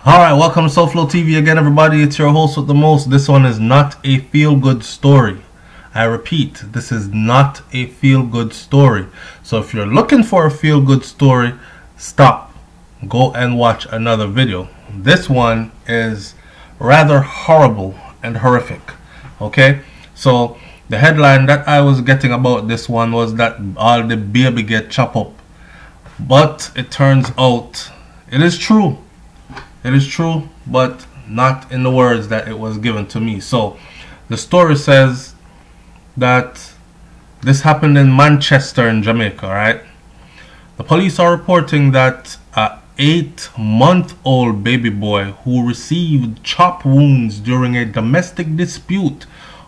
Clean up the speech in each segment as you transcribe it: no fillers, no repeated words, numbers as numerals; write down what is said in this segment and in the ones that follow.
Alright, welcome to SouFLoTV again, everybody. It's your host with the most. This one is not a feel-good story. I repeat, this is not a feel-good story. So if you're looking for a feel-good story, stop. Go and watch another video. This one is rather horrible and horrific. Okay? So the headline that I was getting about this one was that all the baby get chopped up. But it turns out it is true. It is true, but not in the words that it was given to me. So the story says that this happened in Manchester in Jamaica, right? The police are reporting that an 8-month-old baby boy who received chop wounds during a domestic dispute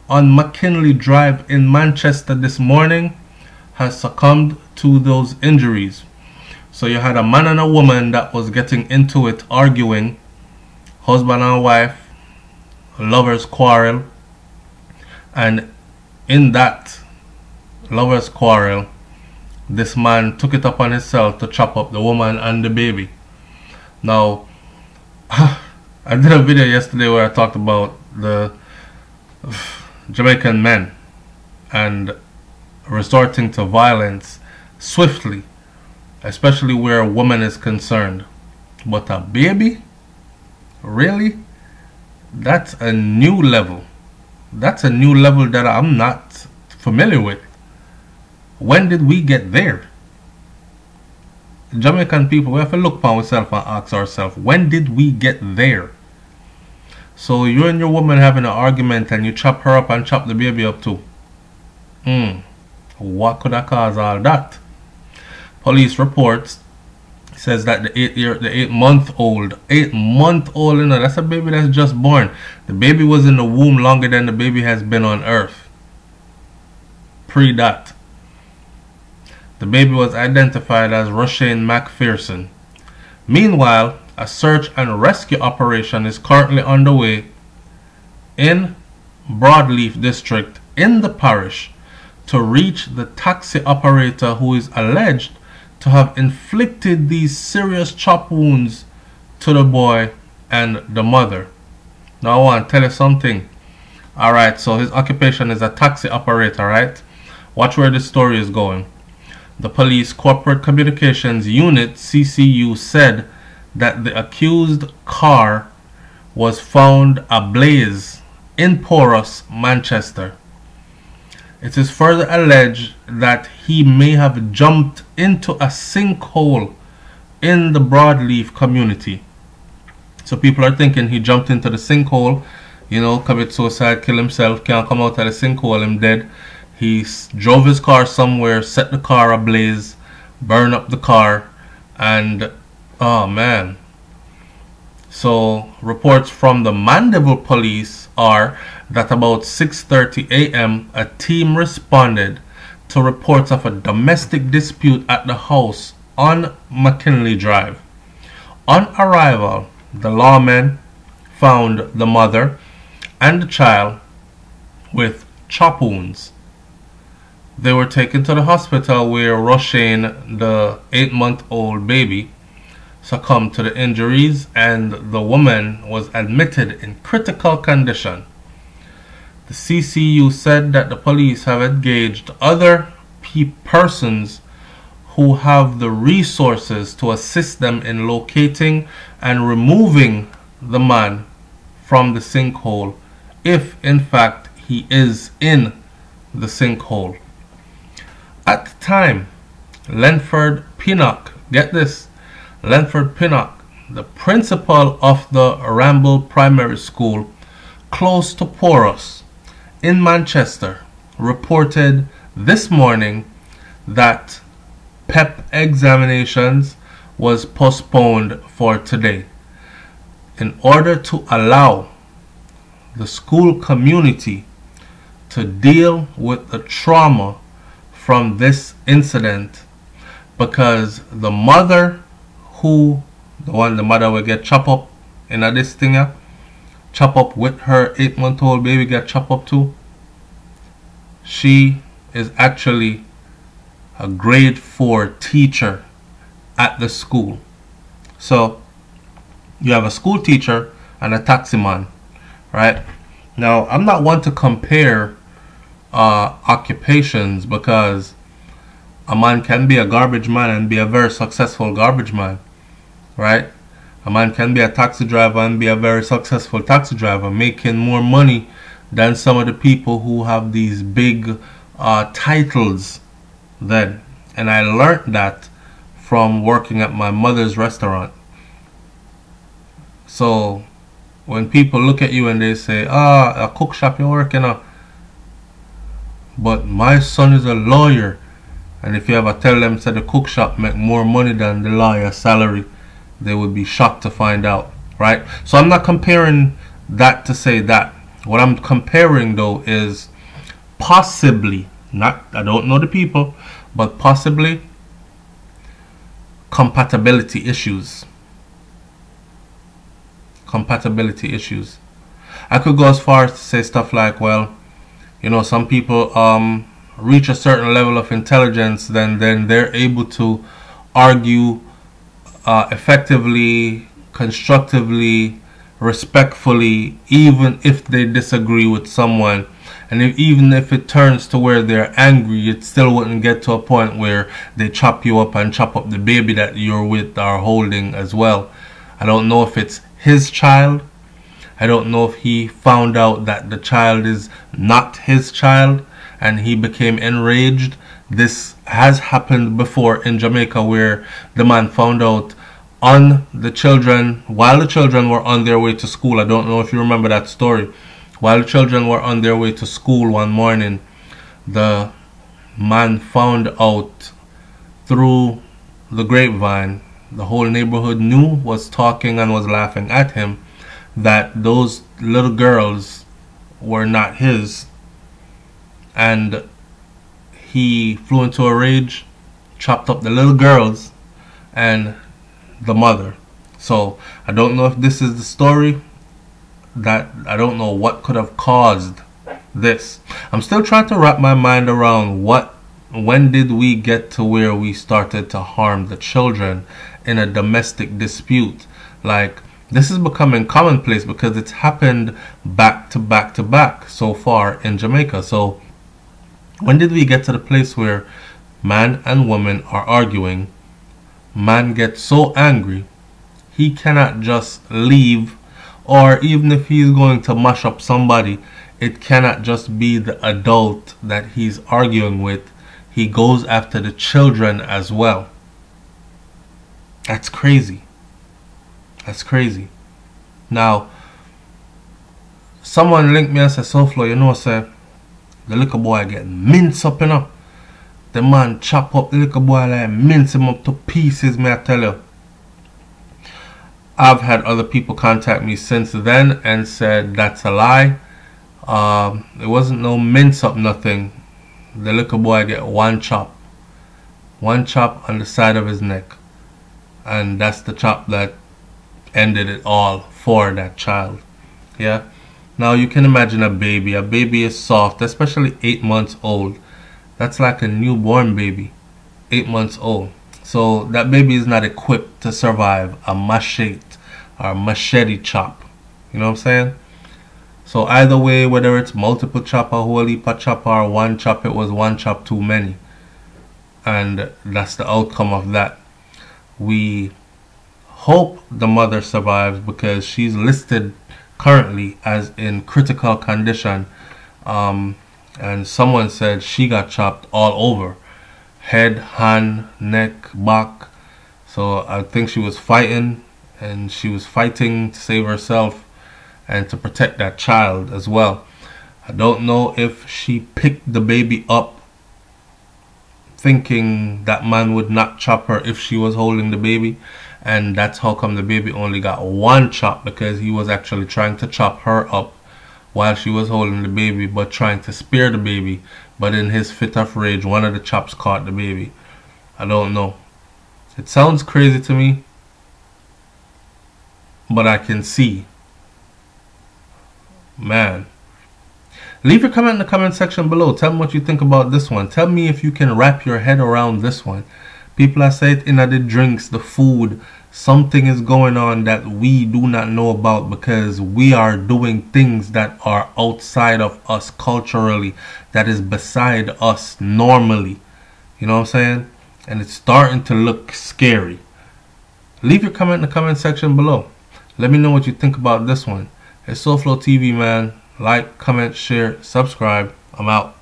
on McKinley Drive in Manchester this morning has succumbed to those injuries. So you had a man and a woman that was getting into it, arguing, husband and wife, lovers quarrel, and in that lovers quarrel, this man took it upon himself to chop up the woman and the baby. Now, I did a video yesterday where I talked about the Jamaican men and resorting to violence swiftly, especially where a woman is concerned. But a baby? Really? That's a new level. That's a new level that I'm not familiar with. When did we get there? Jamaican people, we have to look upon ourselves and ask ourselves, when did we get there? So you and your woman having an argument and you chop her up and chop the baby up too. What could have caused all that? Police reports says that the 8-month-old, you know, that's a baby that's just born. The baby was in the womb longer than the baby has been on earth. Pre that. The baby was identified as Roshane McPherson. Meanwhile, a search and rescue operation is currently underway in Broadleaf district in the parish to reach the taxi operator who is alleged to have inflicted these serious chop wounds to the boy and the mother. Now I want to tell you something. Alright, so his occupation is a taxi operator, right? Watch where this story is going. The police corporate communications unit, CCU, said that the accused car was found ablaze in Porus, Manchester. It is further alleged that he may have jumped into a sinkhole in the Broadleaf community. So people are thinking he jumped into the sinkhole, you know, commit suicide, kill himself, can't come out of the sinkhole, him dead. He drove his car somewhere, set the car ablaze, burn up the car, and oh man. So reports from the Mandeville police are that about 6:30 a.m. a team responded to reports of a domestic dispute at the house on McKinley Drive. On arrival, the lawmen found the mother and the child with chop wounds. They were taken to the hospital where Roshane, the 8-month-old baby, succumbed to the injuries, and the woman was admitted in critical condition. The CCU said that the police have engaged other persons who have the resources to assist them in locating and removing the man from the sinkhole, if in fact he is in the sinkhole. At the time, Lenford Pinnock, get this, Lenford Pinnock, the principal of the Ramble Primary School close to Porus in Manchester, reported this morning that PEP examinations was postponed for today in order to allow the school community to deal with the trauma from this incident, because the mother the mother will get chopped up in this thing, chop up with her 8-month-old baby get chopped up too. She is actually a grade 4 teacher at the school. So You have a school teacher and a taxi man, right? Now, I'm not one to compare occupations, because a man can be a garbage man and be a very successful garbage man, right? A man can be a taxi driver and be a very successful taxi driver, making more money than some of the people who have these big titles then. And I learned that from working at my mother's restaurant. So when people look at you and they say, a cook shop you're working at, but my son is a lawyer, and if you ever tell them that the cook shop make more money than the lawyer's salary, they would be shocked to find out, right? So I'm not comparing that to say that. What I'm comparing though is possibly, not, I don't know the people, but possibly compatibility issues. Compatibility issues. I could go as far as to say stuff like, well, you know, some people reach a certain level of intelligence, then they're able to argue effectively, constructively, respectfully, even if they disagree with someone. And even if it turns to where they're angry, it still wouldn't get to a point where they chop you up and chop up the baby that you're with or holding as well. I don't know if it's his child. I don't know if he found out that the child is not his child and he became enraged. This has happened before in Jamaica, where the man found out on the children, while the children were on their way to school. I don't know if you remember that story. While the children were on their way to school one morning, the man found out through the grapevine, the whole neighborhood knew, was talking and was laughing at him, that those little girls were not his. And he flew into a rage, chopped up the little girls and the mother. So I don't know if this is the story. That I don't know what could have caused this. I'm still trying to wrap my mind around when did we get to where we started to harm the children in a domestic dispute. Like, this is becoming commonplace because it's happened back to back to back so far in Jamaica. So when did we get to the place where man and woman are arguing? Man gets so angry he cannot just leave, or even if he's going to mash up somebody, it cannot just be the adult that he's arguing with. He goes after the children as well. That's crazy. That's crazy. Now, someone linked me and said, SouFlo, you know, say, the little boy get minced up, you know. The man chop up the little boy, like mince him up to pieces, may I tell you. I've had other people contact me since then and said that's a lie. It wasn't no mince up nothing. The little boy get one chop on the side of his neck, and that's the chop that ended it all for that child. Yeah. Now you can imagine a baby. A baby is soft, especially 8 months old. That's like a newborn baby, 8 months old. So that baby is not equipped to survive a machete or machete chop. You know what I'm saying? So either way, whether it's multiple chop, a whole heap of chop, or one chop, it was one chop too many. And that's the outcome of that. We hope the mother survives because she's listed currently as in critical condition. And someone said she got chopped all over. Head, hand, neck, back. So I think she was fighting, and she was fighting to save herself and to protect that child as well. I don't know if she picked the baby up thinking that man would not chop her if she was holding the baby, and that's how come the baby only got one chop, because he was actually trying to chop her up while she was holding the baby, but trying to spare the baby. But in his fit of rage, one of the chops caught the baby. I don't know. It sounds crazy to me, but I can see. Man. Leave your comment in the comment section below. Tell me what you think about this one. Tell me if you can wrap your head around this one. People are saying it in the drinks, the food. Something is going on that we do not know about, because we are doing things that are outside of us culturally, that is beside us normally. You know what I'm saying? And it's starting to look scary. Leave your comment in the comment section below. Let me know what you think about this one. It's SouFLoTV, man. Like, comment, share, subscribe. I'm out.